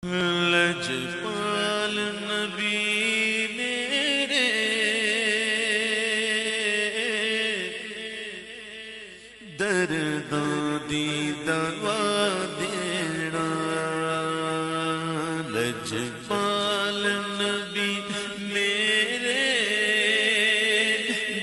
لجپال نبی میرے درداں دی دوا دینا، لجپال نبی میرے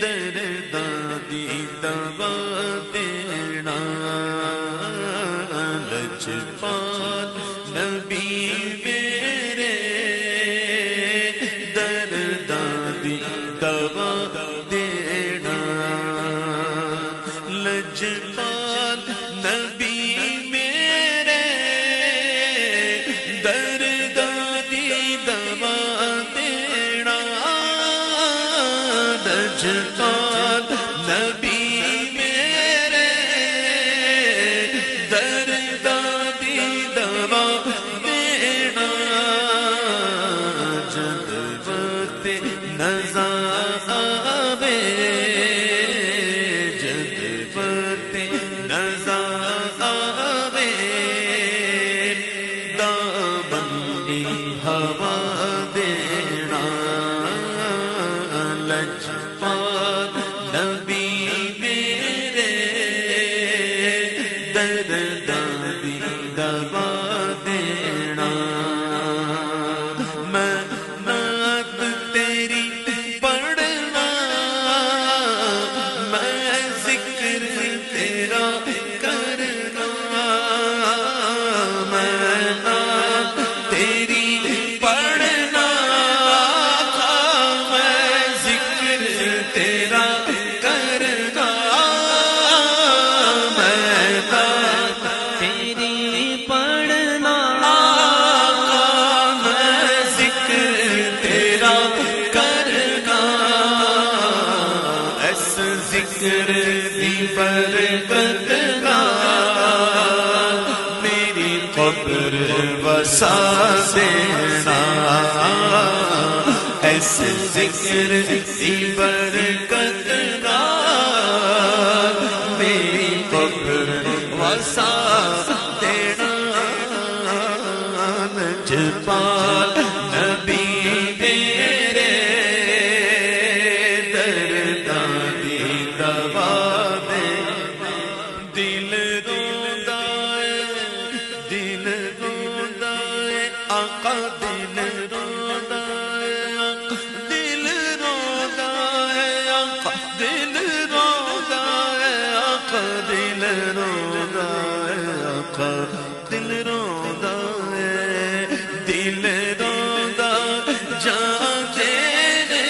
درداں دی دوا دینا، لجپال نبی میرے درداں دی دوا دینا، لجپال نبی میرے درداں دی دوا دینا، لجپال نبی میرے درداں دی دوا دینا، جد وقت نزا آوے، جد وقت نزا آوے، دامنی ہوا دینا، لجپال نبی میرے درداں دی دوا دینا، میں نعت تیری پڑھنا، میں ذکر تیرا کرنا، میں نعت تیری پڑھنا، میں ذکر تیرا کرنا، میں نعت تیری پڑھنا، میں ذکر تیرا کرنا، اس ذکر دی برکت نال میری قبر وسا دینا، اس ذکر دی برکت نال میری قبر وسا دینا، لجپال نبی میرے درداں دی دوا دینا، دل روندا ہے، دل روندا ہے آقا، دل روندا ہے آقا، دل روندا ہے آقا، دل روندا ہے آقا، دل روندا ہے آقا، دل روندا ہے، دل روندا جان تیرے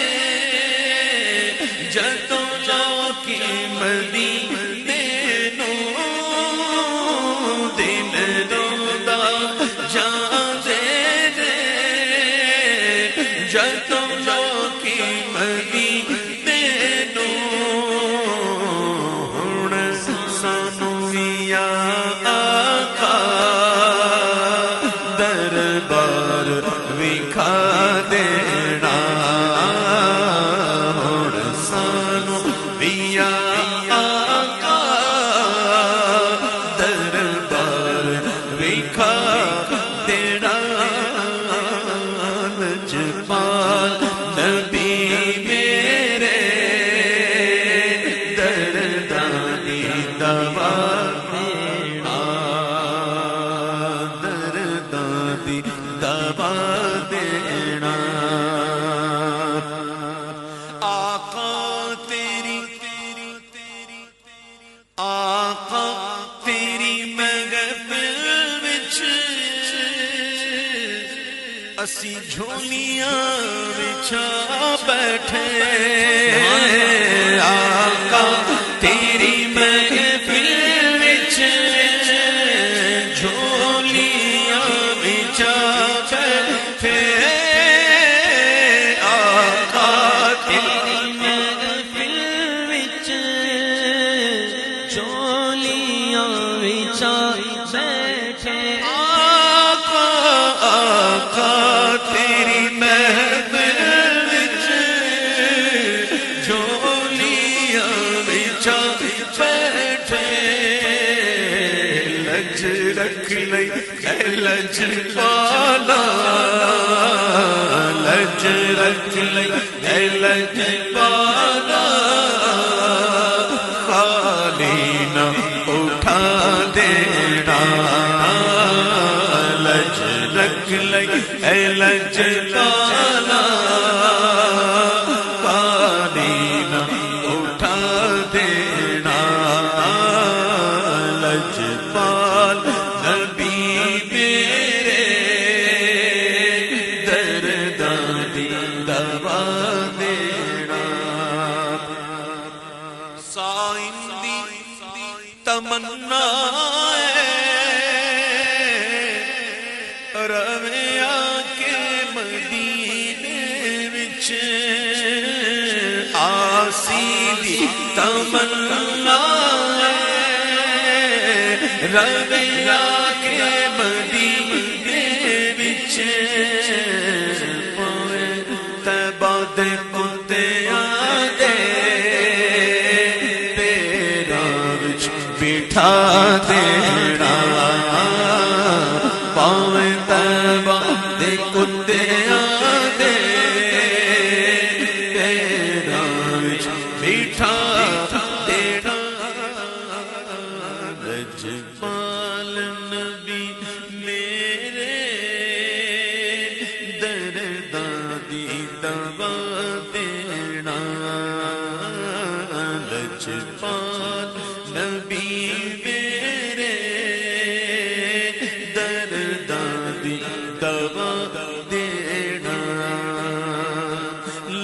جدوں چوکی مدینے نوں، دل روندا جان تیرے جدوں چوکی مدینے نوں، ہن سانوں وی آقا دربار وکھا دینا، ہن سانوں وی آقا دربار وکھا دینا، لجپال نبی میرے درداں دی دوا دینا، درداں دی دوا دینا، آقا تیری آقا تیری محفل وچ اسی جھولیاں بچھا بیٹھے، آقا تیری محفل وچ جھولیاں بچھا بیٹھے، آقا تیری محفل وچ چولیاں وچا بیٹھے، آقا آقا تیری محفل وچ جھولیاں بچھا بیٹھے، رکھ لئی اے لجپالا خالی نہ اٹھا دینا لج رکھ لئی اے لجپالا خالی نہ اٹھا دینا لجپال نبی میرے درداں دی دوا دینا سائن دی تمنا رویا کے مدینے وچ آسی دی تمنا رویا کے مدینے وچ پوے طیبہ دے کتیاں دے پیراں وچ بٹھا دینا پاویں طیبہ دے کتیاں دے پیراں وچ بٹھا دینا لجپال نبی میرے درداں دی دوا دینا لجپال نبی میرے درداں دی دوا دینا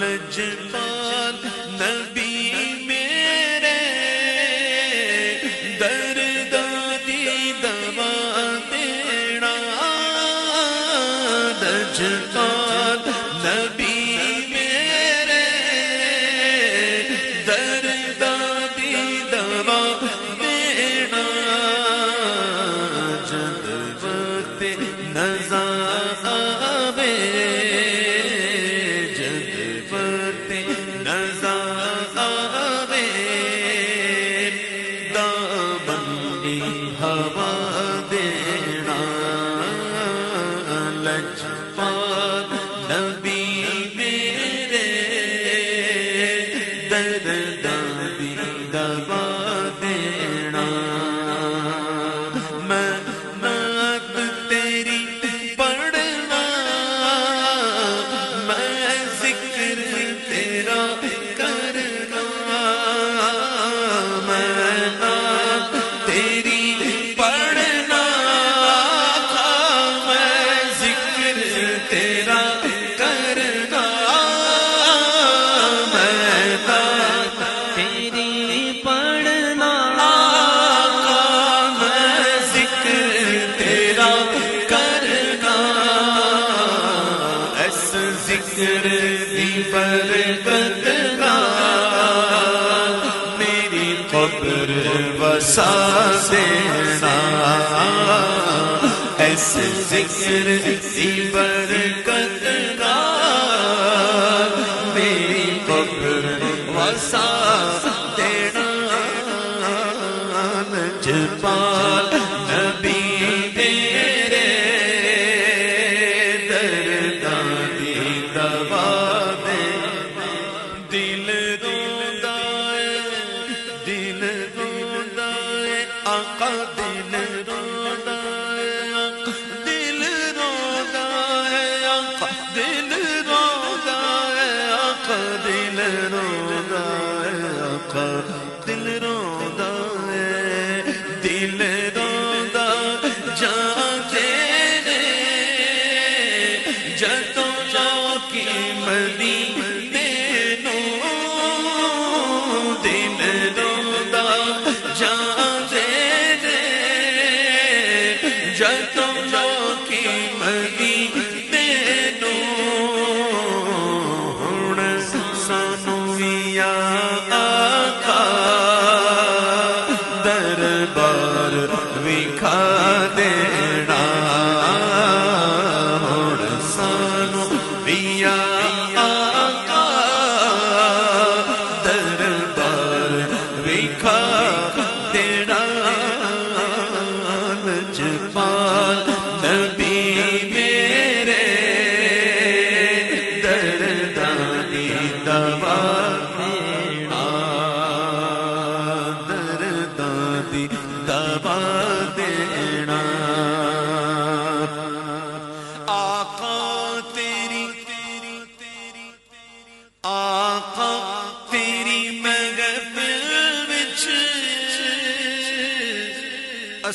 لجپال نبی میرے درداں دی دوا دینا لجپال نبی میرے درداں دی دوا دینا جد وقت نزا آوے جد وقت نزا آوے دامنی ہوا دینا لجپال نبی میرے درداں دی دوا دینا میں نعت تیری پڑھنا میں ذکر تیرا کرنا میں نعت تیری پڑھنا میں ذکر تیرا کرنا میں نعت تیری پڑھنا میں ذکر تیرا کرنا اس ذکر دی برکت نال میری قبر وسا دینا اس ذکر دی برکت نال میری قبر وسا دینا لجپال نبی میرے درداں دی دوا دے دل روندا ہے آقا دل روندا ہے دل روندا ہے آقا دل روندا ہے آقا دل روندا ہے آقا دل روندا ہے دل روندا جاندے نے جدوں چوکی مدینے نوں دل روندا جاندے نے جدوں چوکی مدینے نوں ہن سانوں وی آقا دربار وکھا دینا ہن سانوں وی آقا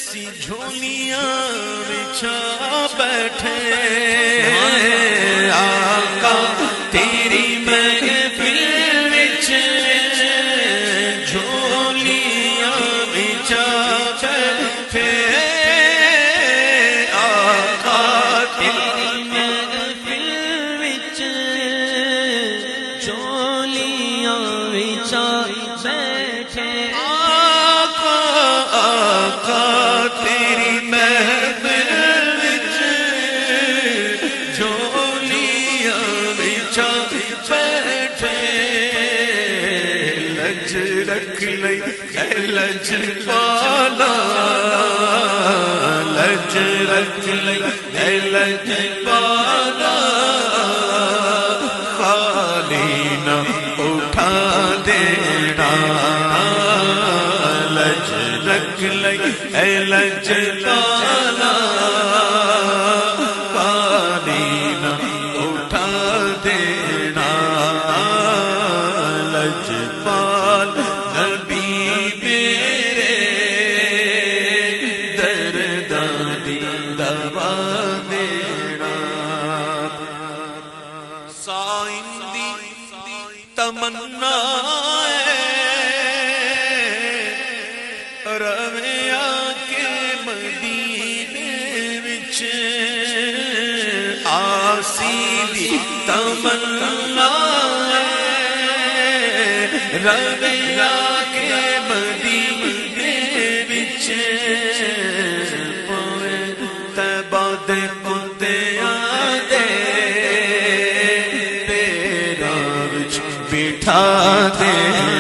اسی جھولیاں بچھا بیٹھے آقا تیری محفل وچ جھولیاں بچھا بیٹھے آقا تیری محفل وچ جھولیاں وچا بیٹھے آقا تیری محفل وچ جھولیاں بچھا بیٹھے لج رکھ لئی اے لج پالا لج رکھ لئی اے لج پالا خالی نہ اٹھا دینا لج رکھ لئی اے لج پالا خالی نہ اٹھا دینا لج پال نبی میرے درداں دی دوا دینا سائن دی تمنا رویا کے مدینے وچ آسی دی تمنا رویا کے مدینے وچ پوے طیبہ دے کتیاں دے پیراں وچ بٹھا دے